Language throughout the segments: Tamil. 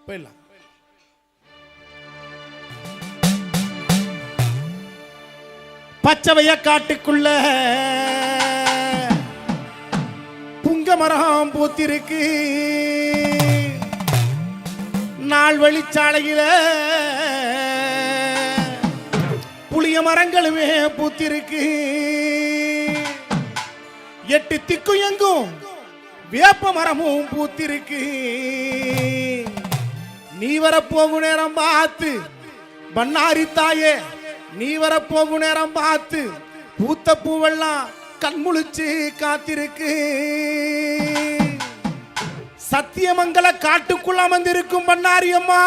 போயிடலாம். பச்சைவைய காட்டுக்குள்ள புங்க மரம் பூத்திருக்கு, நாள் வழிச்சாலையில புளிய மரங்களுமே பூத்திருக்கு, 8 திக்கும் எங்கும் வேப்ப மரமும் பூத்திருக்கு. நீ வரப்போகும் நேரம் பார்த்து பண்ணாரி தாயே, நீ வரப்போகும் நேரம் பார்த்து பூத்த பூவெல்லாம் கண்முழிச்சு காத்திருக்கு. சத்தியமங்கல காட்டுக்குள்ள அமர்ந்திருக்கும் பண்ணாரி அம்மா,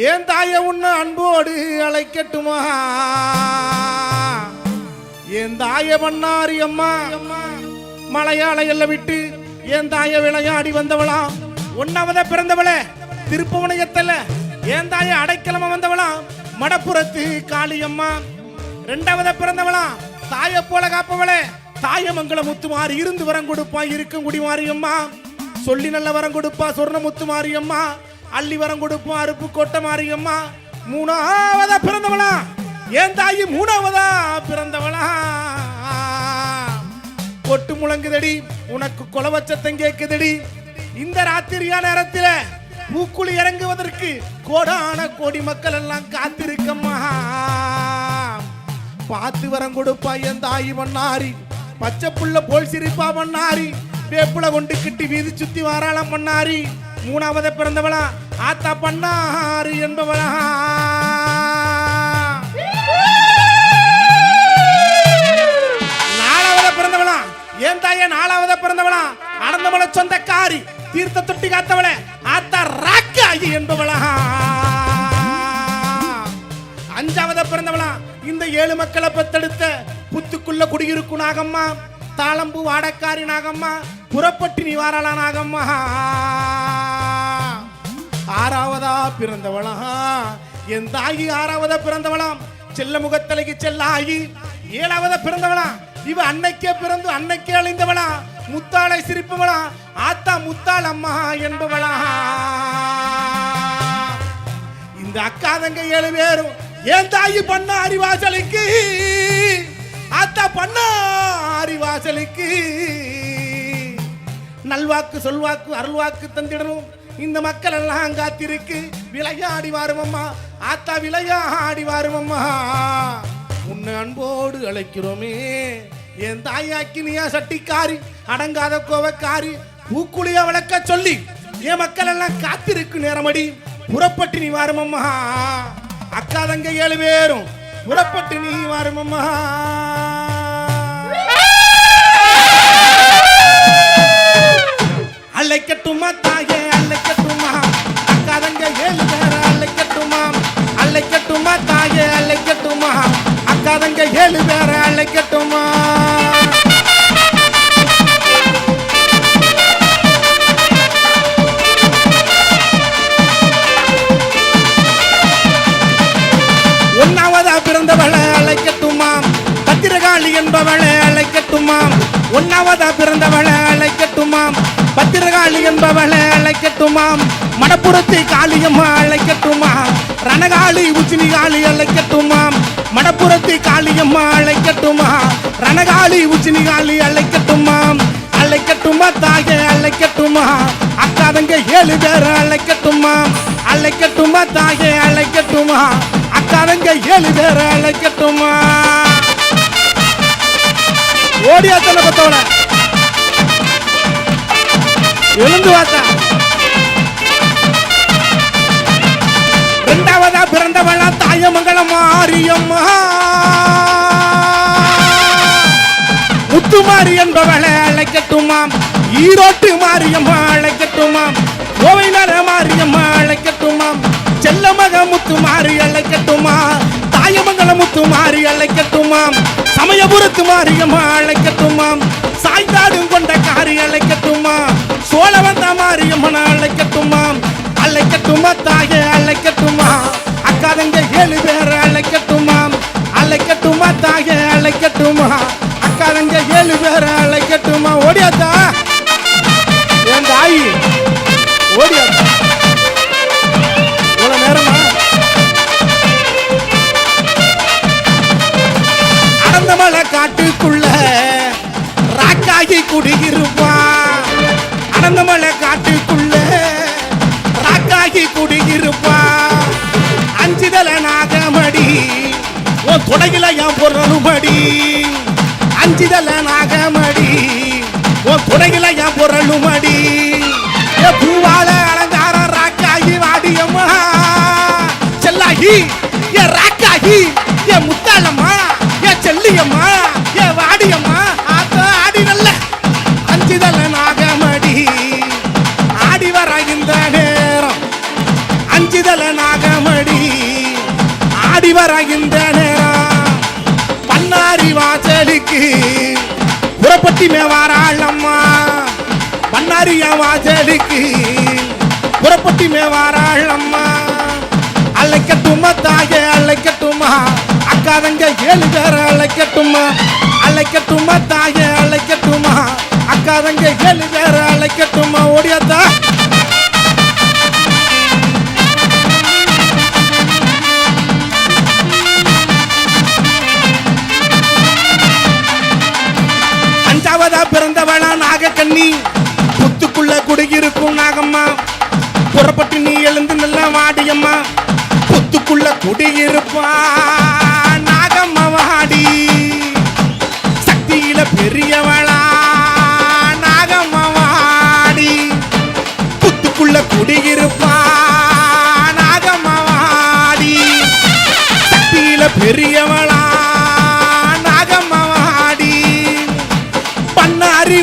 ஏன் தாய உன்னை அன்போடு அழைக்கட்டுமா? ஏன் தாய பண்ணாரி அம்மா, மலையாள எல்லை விட்டு ஏன் தாய விளையாடி வந்தவளா, 1வது பிறந்தவளே திருப்புவனையத்தல ஏன் தாய அடைக்கலமா வந்தவளா மடப்புறத்து காளியம்மா. 2வது பிறந்தவளா தாய போல காப்பவளே தாயமங்கல முத்துமாரி, இருந்து வரம் கொடுப்பா இருக்கும் குடி மாரியம்மா, சொல்லி நல்ல வரம் கொடுப்பா சொர்ண முத்து மாரியம்மா, அள்ளி வரம் கொடுப்பா அருப்பு கோட்டை மாரியம்மா. 3வது பிறந்தவளா ஏன் தாயி 3வதா பிறந்தவளா. கொட்டு முழங்குதடி உனக்கு கொலவச்சத்தம் கேக்குதடி, இந்த ராத்திரியா நேரத்தில் பூக்குழி இறங்குவதற்கு கோடான கோடி மக்கள் எல்லாம் காத்திருக்கம்மா. பார்த்து வரம் கொடுப்பா என் தாயி பண்ணாரி, பச்சை புள்ள போல் சிரிப்பா பண்ணாரி, வேப்புல கொண்டு கிட்டி வீதி சுத்தி வாராளம் பண்ணாரி. 3வது பிறந்தவளா ஆத்தா பண்ணாரி என்பவளா. 4வது பிறந்தவளா ஏன் தாய 4வது பிறந்தவளா அடந்தவள சொந்தக்காரி, தீர்த்த தொட்டி காத்தவளே ஆத்தா ராக்காயி என்பவளா. 5வது பிறந்தவளா இந்த 7 மக்களை பெத்தெடுத்த புத்துக்குள்ள குடியிருக்கும் நாகம்மா, தாளம்பூ வாடக்காரி நாகம்மா, புறப்பட்டி நிவாரலா நாகம்மா. 6வதா பிறந்தவளா என் தாயி 6வது பிறந்தவளாம், செல்ல முகத்தலைக்கு செல்லாயி. 7வது பிறந்தவளா இவ அன்னைக்கே பிறந்து அன்னைக்கே அழிந்தவளா, முத்தாளை சிரிப்பவளா ஆத்தா முத்தாள் அம்மா என்பவளா. இந்த அக்காதங்க 7 பேரும் ஏன் தாயி பண்ண அறிவாசலுக்கு, ஆத்தா பண்ண அறிவாசலுக்கு நல்வாக்கு சொல்வாக்கு அருள்வாக்கு தந்திடணும். இந்த மக்கள் எல்லாம் காத்திருக்கு, விளையாடி வாருமம்மா ஆத்தா விளையாடி வாருமம்மா. உன்னை அன்போடு அழைக்கிறோமே என் தாயாக்கி நீயா சட்டிக்காரி, அடங்காத கோவக்காரி, பூக்குழிய வளர்க்க சொல்லி என் மக்கள் எல்லாம் காத்திருக்கு நேரமடி, புறப்பட்டு நீ வாருமம்மா. அக்காதங்க 7 பேரும் புறப்பட்டு நீ வாருமம்மா. அழைக்கட்டுமா தாயே அழைக்கட்டுமா, அக்காதங்க 7 பேரை அழைக்கட்டுமா, அழைக்கட்டுமா தாயே அழைக்கட்டுமா, அக்காதங்க 7 பேரை அழைக்கட்டுமா. ஒன்னாவதா பிறந்தவளை அழைக்கட்டுமா, பத்திரகாளி என்பவளை அழைக்கட்டுமா. 1வதா பிறந்தவளை அழைக்கட்டுமா, பத்திரகாளி என்பவளை அழைக்கட்டுமா. மடப்புறத்தி காளியம்மா அழைக்கட்டுமா, ரணகாளி உச்சினி காளி அழைக்கட்டுமா. மடப்புறத்தி காளியம்மா அழைக்கட்டுமா, ரணகாளி உச்சினி காளி அழைக்கட்டுமா. அழைக்கட்டுமா தாயே அழைக்கட்டுமா, அக்காதங்க 7 பேரை அழைக்கட்டுமா. அழைக்கட்டுமா தாயே அழைக்கட்டுமா, அக்காதங்க 7 பேரை அழைக்கட்டுமா. ஓடியா தன்னை பத்தவன எழுந்து வாத்தா. 2வதா பிறந்தவளா தாயமங்கல மாரியம்மா, முத்துமாரி என்பவளை அழைக்கட்டுமா. ஈரோட்டு மாரியம்மா அழைக்கட்டுமா, கோவை நர மாரியம்மா அழைக்கட்டுமா. செல்லமக முத்துமாரி அழைக்கட்டுமா, தாயமங்கல முத்துமாரி அழைக்கட்டுமா. சமயபுரத்து மாரியம்மா அழைக்கட்டுமா, சாய்ந்தாடும் கொண்ட காரி அழைக்கட்டுமா. சோழவந்த மாரியம்மன் அழைக்கட்டுமா, அழைக்கட்டுமா தாயே அழைக்கட்டுமா. அக்காதங்க 7 பேரை அழைக்கட்டுமா, அழைக்கட்டுமா தாயே அழைக்கட்டுமா. அக்காதங்க 7 பேரை அழைக்கட்டுமா. ஓடியாத்தா என் தாயி ஓடியாத்தா. வாழுமடி பூவால அலங்காரம் ராக்காகி வாடியம்மா செல்லாகி ராக்காகி முத்தாளம்மா செல்லியம்மா வாடியம்மா ஆடி நல்ல அஞ்சுதல நாகமடி ஆடி வர இந்த நேரம் அஞ்சுதல நாகமடி ஆடி வர இந்த நேரம் பண்ணாரி வாசலுக்கு புறப்பட்டி மேவாராளம்மா பண்ணாரியா வாசலுக்கு புறப்பட்டி மேவாராளம்மா அழைக்கட்டுமா தாயே அழைக்கட்டுமா அக்கா தங்க 7 பேர் அழைக்கட்டுமா அழைக்கட்டுமா தாயே அழைக்கட்டுமா அக்கா தங்க 7 பேர் அழைக்கட்டுமா ஓடியாத்தா பிறந்தவளா நாகக்கண்ணி புத்துக்குள்ள குடியிருக்கும் நாகம்மா புறப்பட்டு நீ எழுந்து நல்ல வாடியம்மா புத்துக்குள்ள குடியிருப்பா நாகம்மா வாடி சக்தியில பெரியவளா நாகம்மா வாடி புத்துக்குள்ள குடியிருப்பா நாகம்மா வாடி சக்தியில பெரியவளா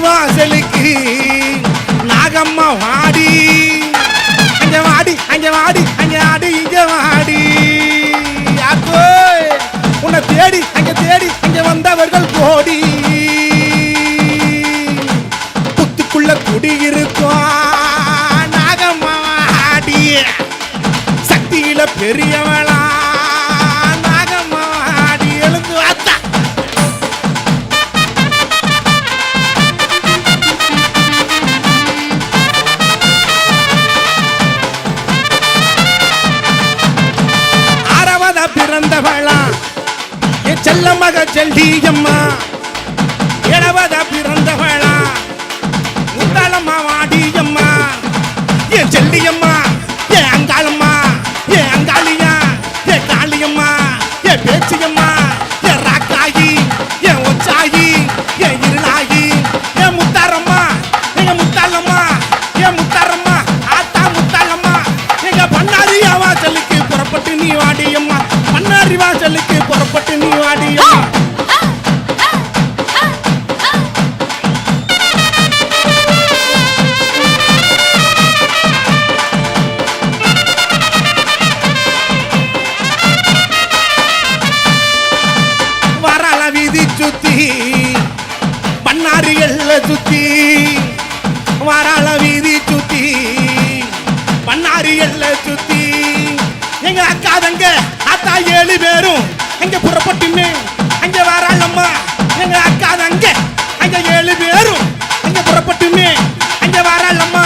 வாசலுக்கு நாகம்மா வாடி அங்க வாடி அங்க வாடி அங்க ஆடி இங்க வாடி யாக்கோ உன்னை தேடி அங்க வந்தவர்கள் கோடி புத்துக்குள்ள குடியிருக்கும் நாகம்மா வாடி சக்தியில பெரியவளா நாகம்மா வாடி எழுந்து வாத்தா பிறந்தவளா செல்ல மக செல்லியம்மா 7வது பிறந்தவளா முத்தாளம்மா வாடியம்மா செல்லியம்மா அங்காளம்மா அங்காளியா காளியம்மா பேச்சியம்மா ராக்காயி ஒச்சாயி இருளாயி முத்தாரம்மா முத்தாளம்மா முத்தாரம்மா ஆத்தா முத்தாளம்மா பண்ணாரியா வாசலுக்கு புறப்பட்டு நீ வாடியம்மா பண்ணாரி வாசலுக்கு புறப்பட்டு நீ வாடியம்மா வரல வீதி சுத்தி பண்ணாரி எல்ல சுத்தி வரல வீதி சுத்தி பண்ணாரி எல்ல சுத்தி எங்க அக்கா தங்க அத்தா 7 பேரும் அங்க புறப்பட்டுமே அங்க வராளம்மா எங்க அக்கா தங்க அங்க 7 பேரும் அங்க புறப்பட்டுமே அங்க வராளம்மா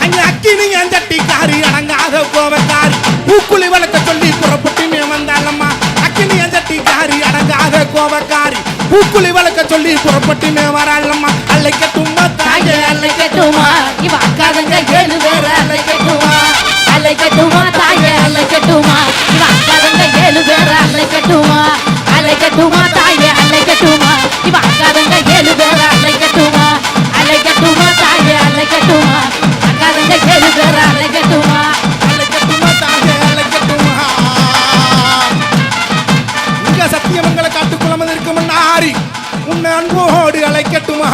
அங்க அக்கினி அஞ்சட்டிக்காரி அடங்காத கோவக்காரி பூக்குழி வளர்க்க சொல்லி புறப்பட்டுமே வந்தாளம்மா அக்கினி அஞ்சட்டிக்காரி அடங்காத கோவக்காரி பூக்குழி வளர்க்க சொல்லி புறப்பட்டுமே வராளம்மா அழைக்கட்டுமா தாயே அழைக்கட்டுமா இவ அக்கா தங்க 7 பேர் அழைக்கட்டுமா அழைக்கட்டுமா தாயே அழைக்கட்டுமா இவ அக்கா தங்க 7 பேர் அழைக்கட்டுமா அழைக்கட்டுமா தாயே அழைக்கட்டுமா இவ அக்கா தங்க 7 பேர் அழைக்கட்டுமா அழைக்கட்டுமா தாயே அழைக்கட்டுமா அக்கா தங்க 7 பேர் அழைக்கட்டுமா அழைக்கட்டுமா தாயே அழைக்கட்டுமா இங்க சத்தியமங்கல காட்டுக்குளம் இருக்கும் நாரி உன்னை அன்போடு அழைக்கட்டுமா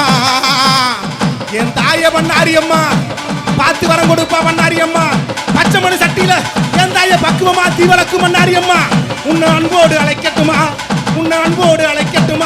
என் தாய பண்ணாரி அம்மா பார்த்து வரம் கொடுப்பா பண்ணாரி அம்மா பச்சை மணி சட்டியில என் தாய பக்குவமா தீவளக்கு பண்ணாரி அம்மா உன்னை அன்போடு அழைக்கட்டுமா உன்னை அன்போடு அழைக்கட்டுமா